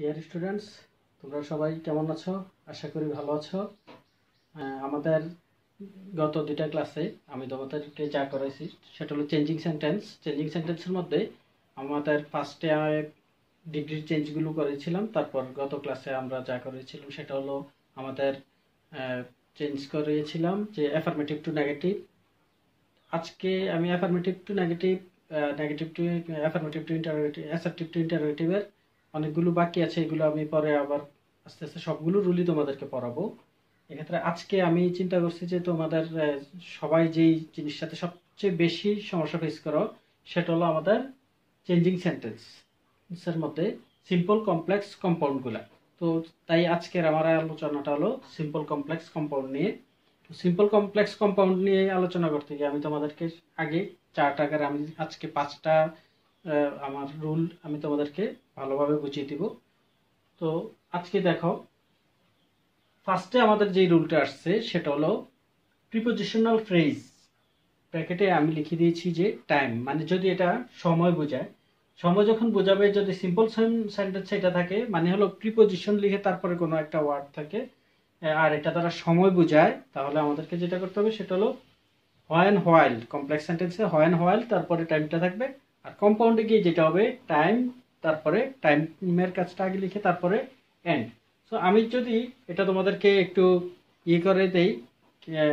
Dear students, তোমরা সবাই কেমন আছো? আশা করি ভালো আছো। আমাদের গত দুইটা ক্লাসে আমি তোমাদেরকে যা করাইছি সেটা হলো চেঞ্জিং সেন্টেন্সের মধ্যে আমাদের ফার্স্টে ডিগ্রির চেঞ্জগুলো করেছিলাম। তারপর গত ক্লাসে আমরা যা করেছিলাম সেটা হলো আমাদের চেঞ্জ করিয়েছিলাম যে অ্যাফার্মেটিভ টু নেগেটিভ। আজকে আমি affirmative to negative, negative to affirmative to interrogative, assertive to ইন্টারোগেটিভের অনেকগুলো বাকি আছে, এগুলো আমি পরে আবার আস্তে আস্তে সবগুলো রুলই তোমাদেরকে পড়াবো। এক্ষেত্রে আজকে আমি চিন্তা করছি যে তোমাদের সবাই যেই জিনিসের সাথে সবচেয়ে বেশি সমস্যা ফেস করো সেটা হলো আমাদের চেঞ্জিং সেন্টেন্সের মধ্যে সিম্পল কমপ্লেক্স কম্পাউন্ডগুলা। তো তাই আজকের আমার আলোচনাটা হলো সিম্পল কমপ্লেক্স কম্পাউন্ড নিয়ে। সিম্পল কমপ্লেক্স কম্পাউন্ড নিয়ে আলোচনা করতে গিয়ে আমি তোমাদেরকে আগে চার্ট আকারে আমি আজকে 5টা আমার রুল আমি তোমাদেরকে ভালোভাবে বুঝিয়ে দিব। তো আজকে দেখো, ফার্স্টে আমাদের যে রুলটা আসছে সেটা হলো প্রিপোজিশনাল ফ্রেজ। ব্র্যাকেটে আমি লিখে দিয়েছি যে টাইম, মানে যদি এটা সময় বোঝায়, সময় যখন বোঝাবে, যদি সিম্পল সেন্টেন্স এটা থাকে মানে হলো প্রিপোজিশন লিখে তারপরে কোনো একটা ওয়ার্ড থাকে আর এটা দ্বারা সময় বোঝায়, তাহলে আমাদেরকে যেটা করতে হবে সেটা হলো হোয়েন হোয়াইল। কমপ্লেক্স সেন্টেন্সে হোয়েন হোয়াইল তারপরে টাইমটা থাকবে, আর কম্পাউন্ডে গিয়ে যেটা হবে টাইম, তারপরে টাইমের কাজটা আগে লিখে তারপরে এন্ড। সো আমি যদি এটা তোমাদেরকে একটু করে দেই,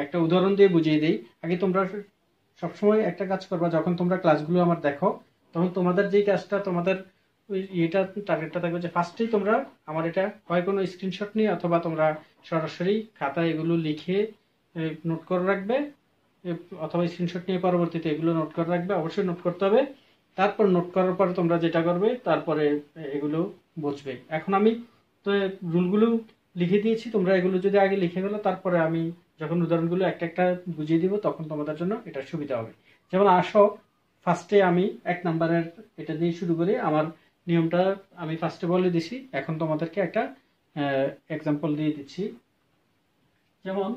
একটা উদাহরণ দিয়ে বুঝিয়ে দিই। আগে তোমরা সবসময় একটা কাজ করবা, যখন তোমরা ক্লাসগুলো আমার দেখো তখন তোমাদের যেই কাজটা, তোমাদের ওই টার্গেটটা থাকবে যে ফার্স্টেই তোমরা আমার এটা হয় কোনো স্ক্রিনশট নিয়ে অথবা তোমরা সরাসরি খাতায় এগুলো লিখে নোট করে রাখবে, অথবা স্ক্রিনশট নিয়ে পরবর্তীতে এগুলো নোট করে রাখবে। অবশ্যই নোট করতে হবে। তারপর নোট করার পর তোমরা যেটা করবে তারপরে এগুলো বুঝবে। এখন আমি তো রুলগুলো লিখে দিয়েছি, তোমরা এগুলো যদি আগে লিখে ফেলো তারপরে আমি যখন উদাহরণগুলো একটা একটা বুঝিয়ে দিব তখন তোমাদের জন্য এটা সুবিধা হবে। যেমন আসো, ফার্স্টে আমি 1 নাম্বারের এটা দিয়ে শুরু করি। আমার নিয়মটা আমি ফার্স্টে বলে দিছি, এখন তোমাদেরকে একটা এক্সাম্পল দিয়ে দিচ্ছি। যেমন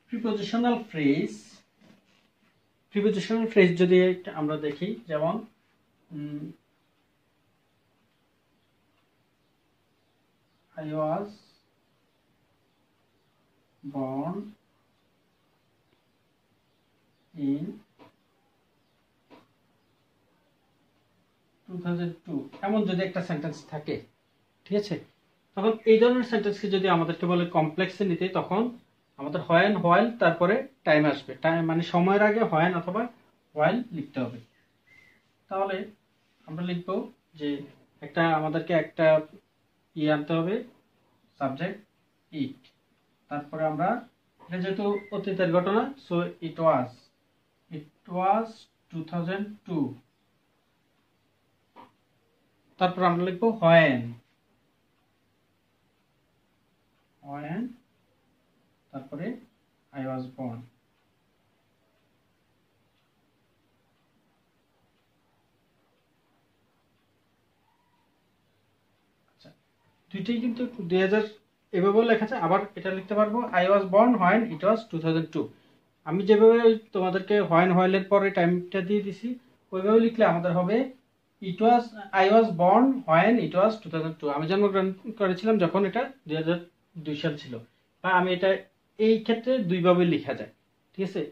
প্রিপোজিশনাল ফ্রেজ যদি আমরা দেখি, যেমন I was born in 2002, এমন যদি একটা সেন্টেন্স থাকে, ঠিক আছে, তখন এই ধরনের সেন্টেন্সকে যদি আমাদেরকে বলে কমপ্লেক্সে নিতে, তখন আমাদের হোয়েন হোয়াইল তারপরে টাইম আসবে। টাইম মানে সময়ের আগে হোয়েন অথবা হোয়াইল লিখতে হবে। তাহলে আমরা লিখব যে আমাদেরকে একটা আনতে হবে, সাবজেক্ট ইট। তারপরে আমরা এটা যেহেতু অতীতের ঘটনা, সো ইট ওয়াজ 2002। তারপর আমরা লিখবো হোয়েন, তারপরে I was born। আচ্ছা, দুইটাই কিন্তু 2000 এভাবেও লেখা আছে, আবার এটা লিখতে পারবো I was born when it was 2002। আমি যেভাবে তোমাদেরকে হোয়েন হোয়াইলের পরে টাইমটা দিয়ে দিছি ওইভাবে লিখলে আমাদের হবে I was born when it was 2002। আমি জন্মগ্রহণ করেছিলাম যখন এটা 2002 সাল ছিল। বা আমি এটা এই ক্ষেত্রে দুইভাবে লেখা যায়, ঠিক আছে।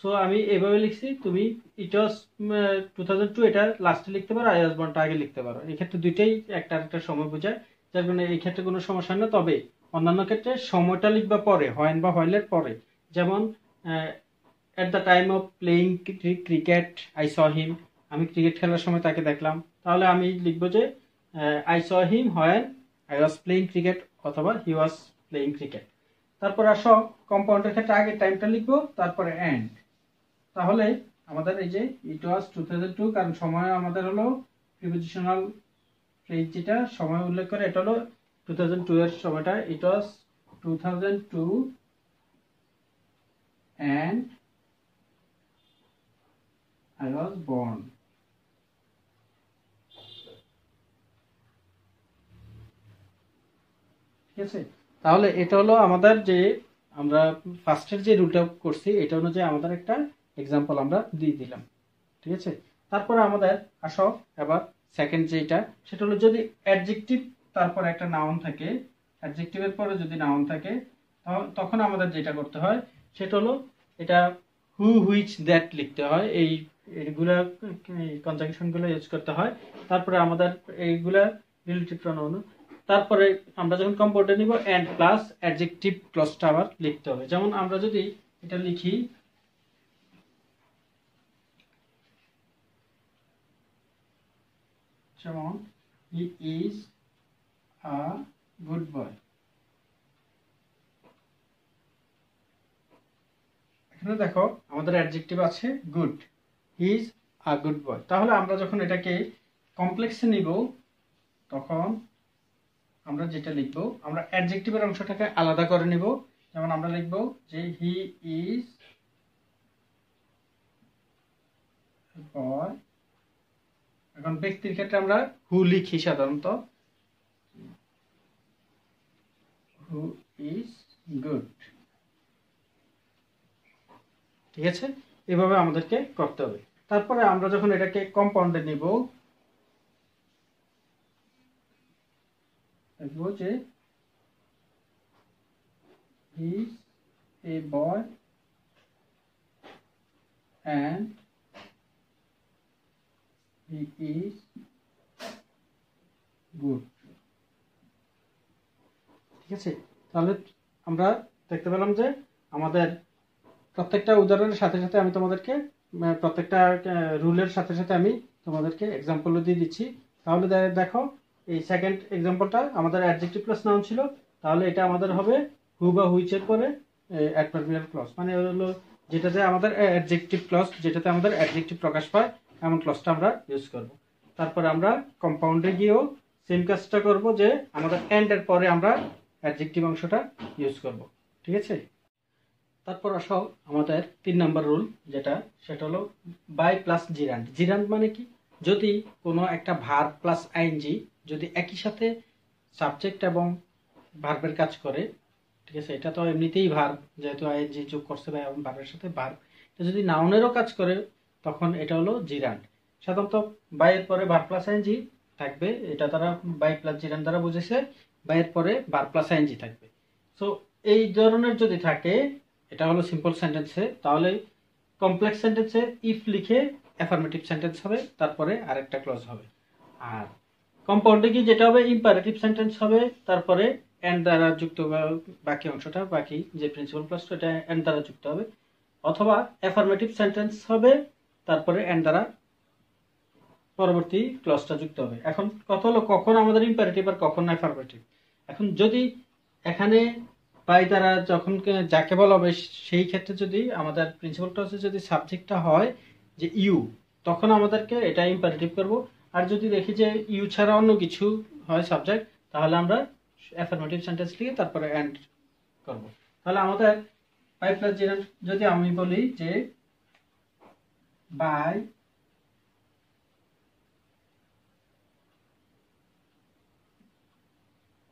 সো আমি এইভাবে লিখছি, তুমি it was 2002 এটা লাস্টে লিখতে পারো, I was born টা আগে লিখতে পারো। এই ক্ষেত্রে দুইটাই একটা একটা সময় বোঝায়, যার কারণে এই ক্ষেত্রে কোনো সমস্যা না। তবে অন্যান্য ক্ষেত্রে সময়টা লিখবা পরে, হোয়েন বা হোয়াইলের পরে। যেমন at the time of playing cricket I saw him, আমি ক্রিকেট খেলার সময় তাকে দেখলাম, তাহলে আমি লিখবো যে I saw him when I was playing cricket অথবা he was playing cricket। তারপর আসো, কম্পাউন্ডের ক্ষেত্রে আগে টাইমটা লিখবো তারপরে এন্ড। তাহলে আমাদের এই যে it was 2002, কারণ সময় আমাদের হলো প্রিপোজিশনাল ফ্রেজ, যেটা সময় উল্লেখ করে, এটা হলো 2002 এর সময়টা, it was 2002 and I was born। ঠিক আছে, তাহলে এটা হলো আমাদের যে আমরা ফার্স্টের যে রুলটা করছি এটা অনুযায়ী আমাদের একটা এক্সাম্পল আমরা দিয়ে দিলাম, ঠিক আছে। তারপরে আমাদের আসো এবার সেকেন্ড যেটা সেটা হলো যদি অ্যাডজেক্টিভ তারপর একটা নাউন থাকে, অ্যাডজেক্টিভের পরে যদি নাউন থাকে তখন আমাদের যেটা করতে হয় সেটা হলো এটা হু হুইচ দ্যাট লিখতে হয়, এইগুলা কনজাংশনগুলো ইউজ করতে হয়। তারপরে আমাদের এইগুলা রিলেটিভ প্রোনাউন, তারপরে আমরা যখন কম্পাউন্ডে নিব এন্ড প্লাস অ্যাডজেক্টিভ ক্লজটা আবার লিখতে হবে। যেমন আমরা যদি এটা লিখি যেমন he is a good boy, এখানে দেখো আমাদের অ্যাডজেক্টিভ আছে good, he is a good boy. তাহলে আমরা যখন এটাকে কমপ্লেক্সে নিব তখন আমরা যেটা লিখব, আমরা অ্যাডজেক্টিভের অংশটাকে আলাদা করে নিব। যেমন আমরা লিখব যে হি ইজ বয়, এখন ব্যক্তির ক্ষেত্রে আমরা হু লিখি সাধারণত, হু ইজ গুড। ঠিক আছে, এভাবে আমাদেরকে করতে হবে। তারপরে আমরা যখন এটাকে কম্পাউন্ডে নিব লিখব যে he is a boy and he is good। ঠিক আছে, তাহলে আমরা দেখতে পেলাম যে আমাদের প্রত্যেকটা উদাহরণের সাথে সাথে আমি তোমাদেরকে প্রত্যেকটা রুলের সাথে সাথে আমি তোমাদেরকে এক্সাম্পল দিয়ে দিচ্ছি। তাহলে দেখো এই সেকেন্ড এক্সাম্পলটা আমাদের অ্যাডজেক্টিভ প্লাস নাউন ছিল, তাহলে এটা আমাদের হবে হু বা হুইচের পরে অ্যাডভার্বিয়াল ক্লজ, মানে হলো যেটাতে আমাদের অ্যাডজেক্টিভ ক্লজ, যেটাতে আমাদের অ্যাডজেক্টিভ প্রকাশ পায় এমন ক্লজটা আমরা ইউজ করব। তারপর আমরা কম্পাউন্ডে গিয়েও সেম কাজটা করব, যে আমাদের এন্ড এর পরে আমরা অ্যাডজেক্টিভ অংশটা ইউজ করব। ঠিক আছে, তারপর আসো আমাদের 3 নম্বর রুল যেটা, সেটা হলো বাই প্লাস জিরান্ড। জিরান্ড মানে কি, যদি কোনো একটা ভার্ব প্লাস আইএনজি যদি একই সাথে সাবজেক্ট এবং ভার্বের কাজ করে, ঠিক আছে, এটা তো এমনিতেই ভার্ব, যেহেতু আইএনজি যোগ করছে বা এবং ভার্বের সাথে ভার্ব, এটা যদি নাউনেরও কাজ করে তখন এটা হলো জিরান্ড। সাধারণত বাই এর পরে ভার্ব প্লাস আইএনজি থাকবে, এটা তারা বাই প্লাস জিরান্ড দ্বারা বুঝেছে, বাই এর পরে ভার্ব প্লাস আইএনজি থাকবে। সো এই ধরনের যদি থাকে, এটা হলো সিম্পল সেন্টেন্সে, তাহলে কমপ্লেক্স সেন্টেন্সে ইফ লিখে অ্যাফার্মেটিভ সেন্টেন্স হবে, তারপরে আরেকটা ক্লজ হবে। আর কম্পাউন্ডে কি যেটা হবে ইম্পারেটিভ সেন্টেন্স হবে, তারপরে এন্ড দ্বারা যুক্ত বাকি অংশটা, বাকি যে প্রিন্সিপাল ক্লজ এটা এন্ড দ্বারা যুক্ত হবে, অথবা অ্যাফার্মেটিভ সেন্টেন্স হবে তারপরে এন্ড দ্বারা পরবর্তী ক্লজটা যুক্ত হবে। এখন কথা হলো কখন আমাদের ইম্পারেটিভ আর কখন অ্যাফার্মেটিভ। এখন যদি এখানে বাই দ্বারা যখন যাকে বলা হবে সেই ক্ষেত্রে যদি আমাদের প্রিন্সিপাল ক্লজে যদি সাবজেক্টটা হয় যে ইউ, তখন আমাদেরকে এটা ইম্পারেটিভ করব। আর যদি দেখি যে ইউ ছাড়া অন্য কিছু হয় সাবজেক্ট, তাহলে আমরা অ্যাফার্মেটিভ সেন্টেন্স লিখে তারপরে এন্ড করব। তাহলে আমাদের বাই প্লাস জিরান্ড, যদি আমি বলি যে by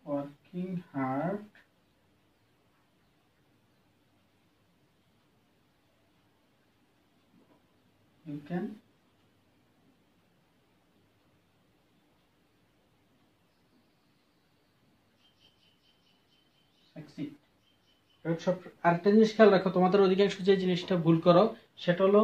working hard you can succeed। সব আরেকটা জিনিস খেয়াল রাখো, তোমাদের অধিকাংশ যে জিনিসটা ভুল করো সেটা হলো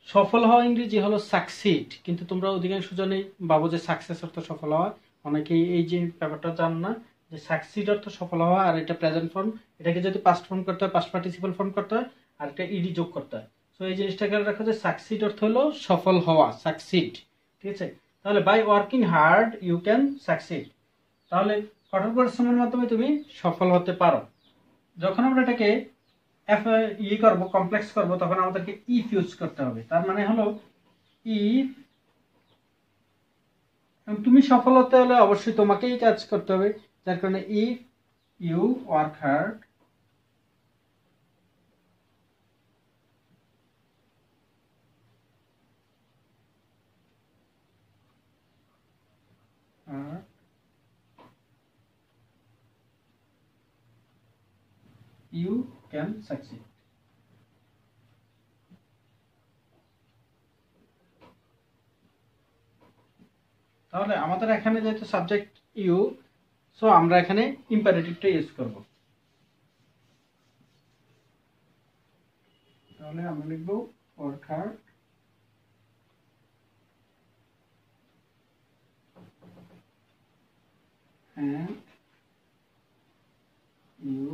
সফল হওয়া ইংরেজি হলো সাকসিড, কিন্তু তোমরা অধিকাংশ জনেই ভাবো যে সাকসেস অর্থ সফল হওয়া। অনেকেই এই যে ব্যাপারটা জান না যে সাকসিড অর্থ সফল হওয়া, আর এটা প্রেজেন্ট ফর্ম, এটাকে যদি পাস্ট ফর্ম করতে হয় পাস্ট পার্টিসিপাল ফর্ম করতে হয়, আর এটা ইডি যোগ করতে হয়। সো এই জিনিসটা খেয়াল রাখো যে সাকসিড অর্থ হলো সফল হওয়া, সাকসিড। ঠিক আছে, তাহলে by working hard you can succeed, তাহলে কঠোর পরিশ্রমের মাধ্যমে তুমি সফল হতে পারো। যখন আমরা এটাকে করব, কমপ্লেক্স করব, তখন আমাদেরকে ইফ ইউজ করতে হবে। তার মানে হলো ইফ, তুমি সফল হতে হলে অবশ্যই তোমাকেই কাজ করতে হবে, যার কারণে if you work hard you can succeed। তাহলে আমাদের এখানে যেহেতু সাবজেক্ট ইউ, সো আমরা এখানে ইম্পারেটিভটা ইউজ করব। তাহলে আমরা লিখব work hard and you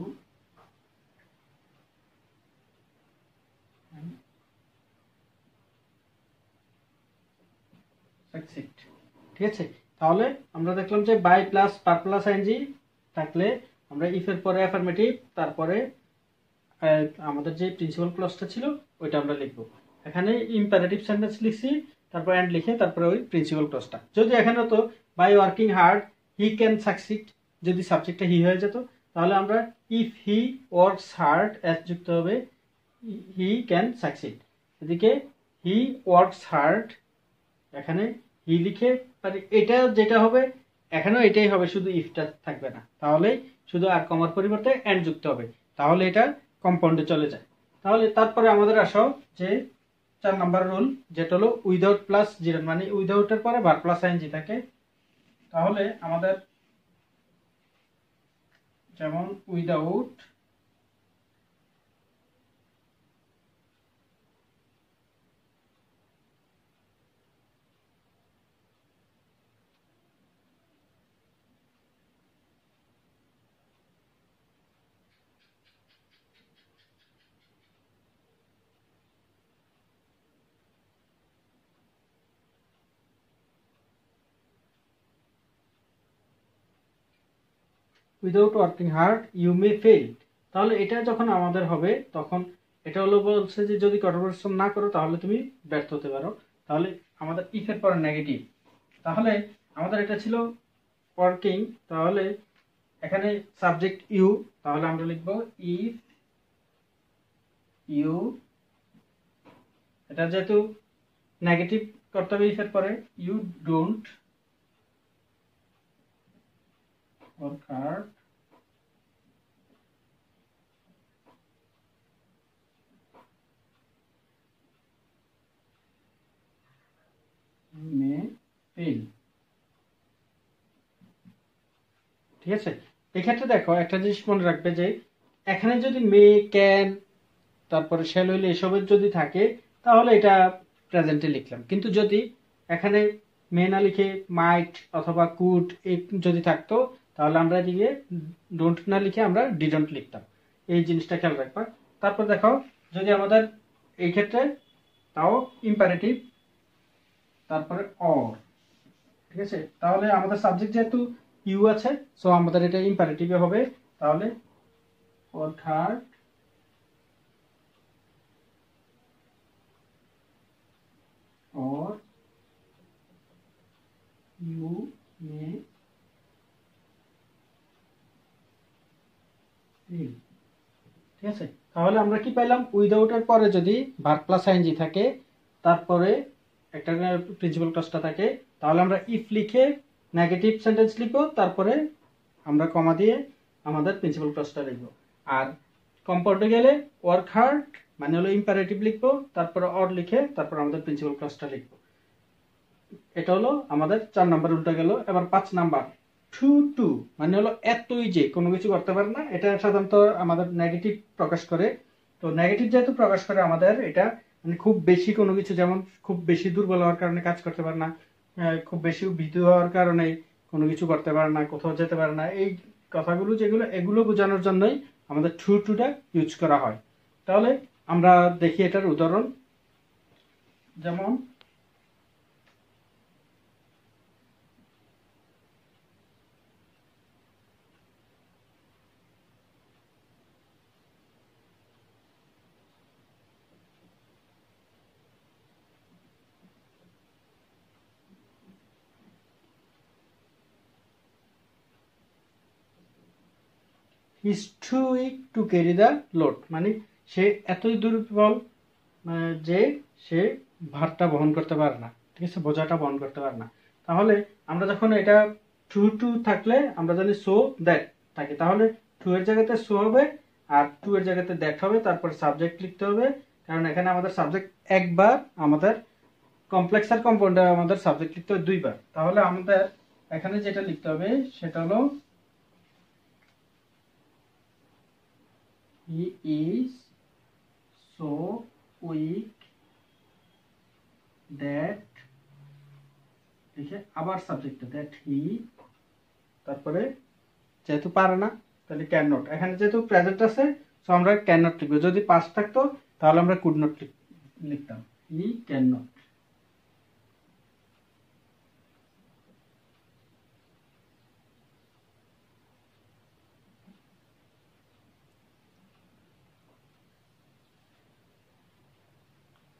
and succeed। ঠিক আছে, তাহলে আমরা দেখলাম যে by plus per plus ING থাকলে আমরা ইফ এর পরে অ্যাফার্মেটিভ, তারপরে আমাদের যে প্রিন্সিপাল ক্লজটা ছিল ওইটা আমরা লিখব। এখানে ইম্পারেটিভ সেন্টেন্স লিখছি, তারপর এন্ড লিখে তারপরে ওই প্রিন্সিপাল ক্লজটা। যদি এখানে তো by working hard he can succeed, যদি সাবজেক্টটা হি হয়ে যেত, তাহলে আমরা if he works hard S যুক্ত হবে হি ক্যান সাকসিড। এদিকে হি ওয়ার্কস হার্ড, এখানে হি লিখে এটা যেটা হবে এখানেও এটাই হবে, শুধু ইফটা থাকবে না, তাহলে শুধু আর কমার পরিবর্তে এন্ড যুক্ত হবে, তাহলে এটা কম্পাউন্ডে চলে যায়। তাহলে তারপরে আমাদের আসো যে 4 নাম্বার রুল, যেটা হলো উইদাউট প্লাস জিরো, মানে উইদাউটের পরে ভার প্লাস আইএনজি থাকে। তাহলে আমাদের যেমন without without working hard you may fail. তাহলে এটা যখন আমাদের হবে তখন এটা হলো বলছে যে যদি কঠোর পরিশ্রম না করো তাহলে তুমি ব্যর্থ হতে পারো। তাহলে আমাদের ইফ এর পরে নেগেটিভ, তাহলে আমাদের এটা ছিল ওয়ার্কিং, তাহলে এখানে সাবজেক্ট ইউ, তাহলে আমরা লিখব ইফ ইউ, এটা যেহেতু নেগেটিভ করতে হবে ইফ এর পরে, you don't work hard may fail। ঠিক আছে, এক্ষেত্রে দেখো একটা জিনিস মনে রাখবে যে এখানে যদি মে ক্যান তারপরে শ্যাল হইলে এসবের যদি থাকে তাহলে এটা প্রেজেন্টে লিখলাম, কিন্তু যদি এখানে মে না লিখে মাইট অথবা কুড যদি থাকতো তাহলে আমরা এদিকে ডোন্ট না লিখে আমরা ডিডন্ট লিখতাম। এই জিনিসটা খেয়াল রাখবা। তারপর দেখো যদি আমাদের এই ক্ষেত্রে তাও ইম্পারেটিভ, তারপরে অর, ঠিক আছে, তাহলে আমাদের সাবজেক্ট যেহেতু ইউ আছে, সো আমাদের এটা ইম্পারেটিভে হবে। তাহলে work hard or you may fail। ঠিক আছে, তাহলে আমরা কি পাইলাম, উইদাউট এর পরে যদি ভার্ব প্লাস আইএনজি থাকে, তারপরে একটা প্রিন্সিপাল ক্লজটা থাকে, তাহলে আমরা ইফ লিখে নেগেটিভ সেন্টেন্স লিখবো, তারপরে আমরা কমা দিয়ে আমাদের প্রিন্সিপাল ক্লজটা লিখবো। আর কম্পাউন্ডে গেলে ওয়ার্ক হার্ড মানে হলো ইম্পারেটিভ লিখবো, তারপরে অর লিখে তারপর আমাদের প্রিন্সিপাল ক্লজটা লিখবো। এটা হলো আমাদের 4 নাম্বার উল্টা গেল। এবার 5 নাম্বার টু টু মানে হলো এতই যে কোনো কিছু করতে পারে না, এটা সাধারণত আমাদের নেগেটিভ প্রকাশ করে। তো নেগেটিভ যেহেতু প্রকাশ করে আমাদের এটা মানে খুব বেশি কোনো কিছু, যেমন খুব বেশি দুর্বল হওয়ার কারণে কাজ করতে পারে না, খুব বেশি ভীতু হওয়ার কারণে কোনো কিছু করতে পারে না, কোথাও যেতে পারে না, এই কথাগুলো যেগুলো এগুলো বোঝানোর জন্যই আমাদের টু টুটা ইউজ করা হয়। তাহলে আমরা দেখি এটার উদাহরণ, যেমন is too weak to carry the load, মানে সে এতই দুর্বল যে সে ভারটা বহন করতে পারে না, ঠিক আছে, বোঝাটা বহন করতে পারে না। তাহলে আমরা যখন এটা টু টু থাকলে আমরা জানি সো দ্যাট থাকে, তাহলে টু এর জায়গাতে সো হবে আর টু এর জায়গাতে দ্যাট হবে, তারপর সাবজেক্ট লিখতে হবে, কারণ এখানে আমাদের সাবজেক্ট একবার আমাদের কমপ্লেক্স আর কম্পাউন্ডে আমাদের সাবজেক্ট লিখতে হবে দুইবার। তাহলে আমাদের এখানে যেটা লিখতে হবে সেটা হলো he is so weak that, লিখে আবার সাবজেক্টটা দ্যাট হি, তারপরে যেহেতু পারে না তাহলে ক্যান নট, এখানে যেহেতু প্রেজেন্ট আছে সো আমরা ক্যান নট লিখবো। যদি পাস্ট থাকতো তাহলে আমরা কুড নট লিখতাম, হি ক্যান নট।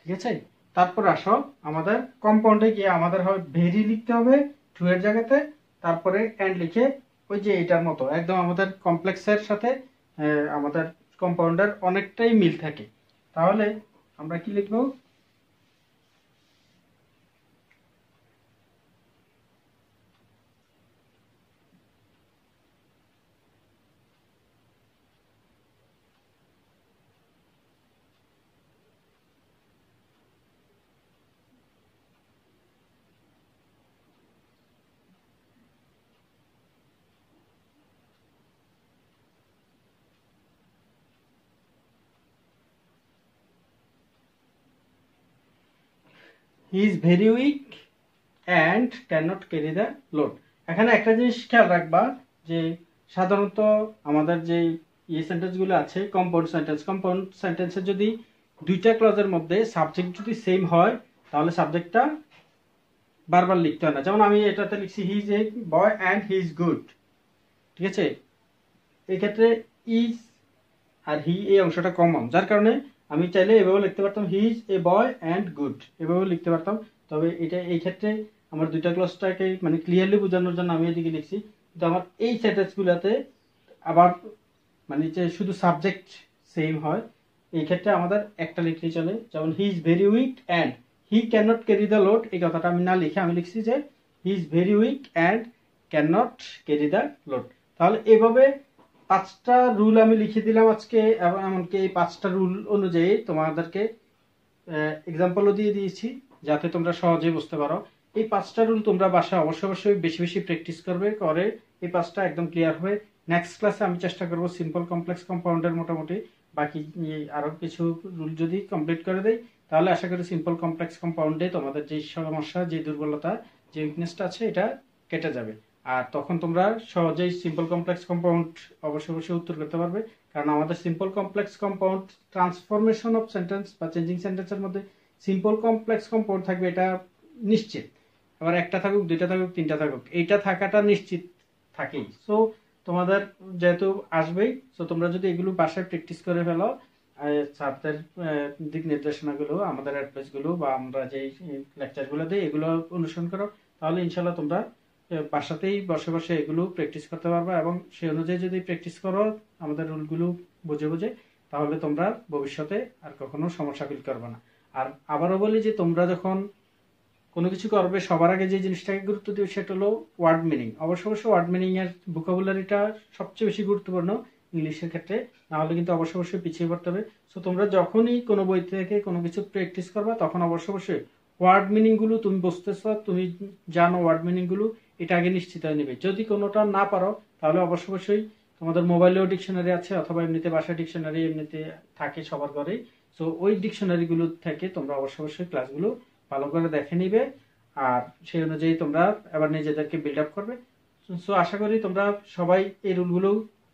ঠিক আছে, তারপর আসো আমাদের কম্পাউন্ডে গিয়ে আমাদের হবে ভেরি লিখতে হবে টু এর জায়গাতে, তারপরে এন্ড লিখে ওই যে এটার মতো একদম আমাদের কমপ্লেক্সের সাথে আমাদের কম্পাউন্ডের অনেকটাই মিল থাকে। তাহলে আমরা কি লিখবো, he is very weak and can not carry the load. এখানে একটা জিনিস খেয়াল রাখবা যে সাধারণত আমাদের যে সেন্টেন্সগুলো আছে কম্পাউন্ড সেন্টেন্সের যদি দুইটা ক্লজের মধ্যে সাবজেক্ট যদি সেম হয় তাহলে সাবজেক্টটা বারবার লিখতে হয় না। যেমন আমি এটাতে লিখছি he is a boy and he is good, ঠিক আছে, এই ক্ষেত্রে ইজ আর হি এই অংশটা কমন, যার কারণে আমি চাইলে এভাবে লিখতে পারতাম he is a boy and good, এভাবে লিখতে পারতাম। তবে এটা এই ক্ষেত্রে আমার দুইটা ক্লজটাকে মানে ক্লিয়ারলি বোঝানোর জন্য আমি এদিকে লিখছি, কিন্তু আমার এই সেন্টেন্সগুলোতে আবার মানে যে শুধু সাবজেক্ট সেম হয় এই ক্ষেত্রে আমাদের একটা লিখলেই চলে। যেমন he is very weak and he can not carry the load, এই কথাটা আমি না লিখে আমি লিখছি যে he is very weak and can not carry the load. তাহলে এভাবে 5টা রুল আমি লিখে দিলাম আজকে, এবং এমনকি এই 5টা রুল অনুযায়ী তোমাদেরকে এক্সাম্পলও দিয়ে দিয়েছি যাতে তোমরা সহজে বুঝতে পারো। এই 5টা রুল তোমরা বাসায় অবশ্যই বেশি বেশি প্র্যাকটিস করবে, করে এই 5টা একদম ক্লিয়ার হবে। নেক্সট ক্লাসে আমি চেষ্টা করব সিম্পল কমপ্লেক্স কম্পাউন্ডের মোটামুটি বাকি আরো কিছু রুল যদি কমপ্লিট করে দেই তাহলে আশা করি সিম্পল কমপ্লেক্স কম্পাউন্ডে তোমাদের যে সমস্যা, যে দুর্বলতা, যে উইকনেসটা আছে এটা কেটে যাবে। আর তখন তোমরা সহজেই সিম্পল কমপ্লেক্স কম্পাউন্ড অবশ্যই উত্তর করতে পারবে, কারণ আমাদের simple complex compound transformation of sentence বা চেঞ্জিং সেন্টেন্সের মধ্যে সিম্পল কমপ্লেক্স কম্পাউন্ড থাকবে এটা নিশ্চিত। আবার একটা থাকুক, দুইটা থাকুক, তিনটা থাকুক, এইটা থাকাটা নিশ্চিত থাকেই। সো তোমাদের যেহেতু আসবেই, সো তোমরা যদি এগুলো বাসায় প্র্যাকটিস করে ফেলো, ছাত্রের দিক নির্দেশনাগুলো, আমাদের অ্যাডভাইসগুলো বা আমরা যে লেকচারগুলো দিই এগুলো অনুসরণ করো, তাহলে ইনশাল্লাহ তোমরা বাসাতেই বসে বসে এগুলো প্র্যাকটিস করতে পারবে। এবং সেই অনুযায়ী যদি প্র্যাকটিস করো আমাদের রুলগুলো বুঝে বুঝে, তাহলে তোমরা ভবিষ্যতে আর কখনো সমস্যা ফিল করবে না। আর আবারও বলি যে তোমরা যখন কোনো কিছু করবে সবার আগে যে জিনিসটাকে গুরুত্ব দিও সেটা হলো ওয়ার্ড মিনিং। অবশ্যই ওয়ার্ড মিনিং এর ভোকাবুলারিটা সবচেয়ে বেশি গুরুত্বপূর্ণ ইংলিশের ক্ষেত্রে, না হলে কিন্তু অবশ্যই পিছিয়ে পড়তে হবে। সো তোমরা যখনই কোনো বই থেকে কোনো কিছু প্র্যাকটিস করবা তখন অবশ্যই ওয়ার্ড মিনিং গুলো তুমি বুঝতেছো, তুমি জানো ওয়ার্ড মিনিং গুলো, এটা আগে নিশ্চিত হয়ে নেবে। যদি কোনোটা না পারো তাহলে অবশ্যই তোমাদের মোবাইলেও ডিকশনারি আছে অথবা এমনিতে বাসায় ডিকশনারি এমনিতে থাকে সবার ঘরেই। সো ওই ডিকশনারি গুলো থেকে তোমরা অবশ্যই ক্লাসগুলো ভালো করে দেখে নিবে, আর সেই অনুযায়ী তোমরা এবার নিজেদেরকে বিল্ড আপ করবে। সো আশা করি তোমরা সবাই এই রুলগুলো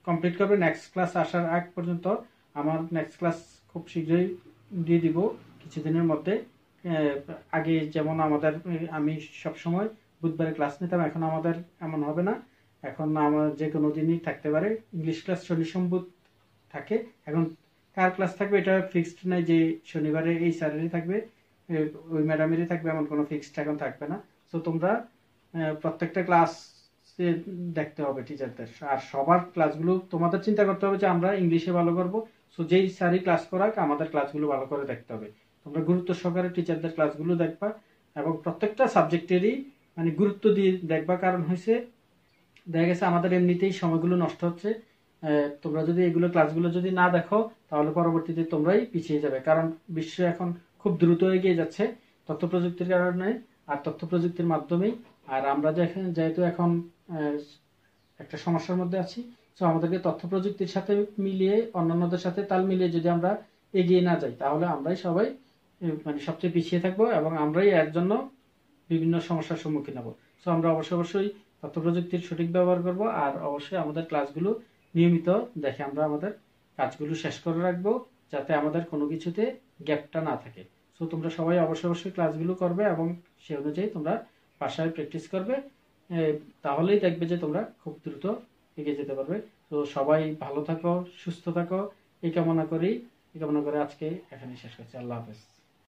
কমপ্লিট করবে। নেক্সট ক্লাস আসার আগ পর্যন্ত, আমার নেক্সট ক্লাস খুব শীঘ্রই দিয়ে দিব কিছুদিনের মধ্যে। আগে যেমন আমাদের আমি সবসময় বুধবারে ক্লাস নিতাম, এখন আমাদের এমন হবে না। এখন আমার যে কোনো দিনই থাকতে পারে। ইংলিশ ক্লাস শনি সোম বুধ থাকে। এখন কার ক্লাস থাকবে এটা ফিক্সড নাই যে শনিবারে এই স্যারেরই থাকবে, ওই ম্যাডামেরই থাকবে, এমন কোনো ফিক্সড এখন থাকবে না। সো তোমরা প্রত্যেকটা ক্লাস দেখতে হবে টিচারদের, আর সবার ক্লাসগুলো তোমাদের চিন্তা করতে হবে যে আমরা ইংলিশে ভালো করব। সো যেই স্যারই ক্লাস করাক আমাদের ক্লাসগুলো ভালো করে দেখতে হবে। তোমরা গুরুত্ব সহকারে টিচারদের ক্লাসগুলো দেখবা এবং প্রত্যেকটা সাবজেক্টেরই মানে গুরুত্ব দিয়ে দেখবা। কারণ হয়েছে দেখা গেছে আমাদের এমনিতেই সময়গুলো নষ্ট হচ্ছে, তোমরা যদি এগুলো ক্লাসগুলো যদি না দেখো তাহলে পরবর্তীতে তোমরাই পিছিয়ে যাবে। কারণ বিশ্ব এখন খুব দ্রুত এগিয়ে যাচ্ছে। তথ্য প্রযুক্তির কারণে আর তথ্য প্রযুক্তির মাধ্যমেই। আর আমরা যেহেতু এখন একটা সমস্যার মধ্যে আছি, সো আমাদেরকে তথ্য প্রযুক্তির সাথে মিলিয়ে, অন্যান্যদের সাথে তাল মিলিয়ে যদি আমরা এগিয়ে না যাই, তাহলে আমরাই সবাই মানে সবচেয়ে পিছিয়ে থাকবো এবং আমরাই এর জন্য বিভিন্ন সমস্যার সম্মুখীন হব। সো আমরা অবশ্যই তথ্য প্রযুক্তির সঠিক ব্যবহার করব, আর অবশ্যই আমাদের ক্লাসগুলো নিয়মিত দেখে আমরা আমাদের কাজগুলো শেষ করে রাখবো, যাতে আমাদের কোনো কিছুতে গ্যাপটা না থাকে। সো তোমরা সবাই অবশ্যই ক্লাসগুলো করবে এবং সে অনুযায়ী তোমরা বাসায় প্র্যাকটিস করবে, তাহলেই দেখবে যে তোমরা খুব দ্রুত এগিয়ে যেতে পারবে। তো সবাই ভালো থাকো, সুস্থ থাকো, এই কামনা করে আজকে এখানে শেষ করছি। আল্লাহ হাফেজ।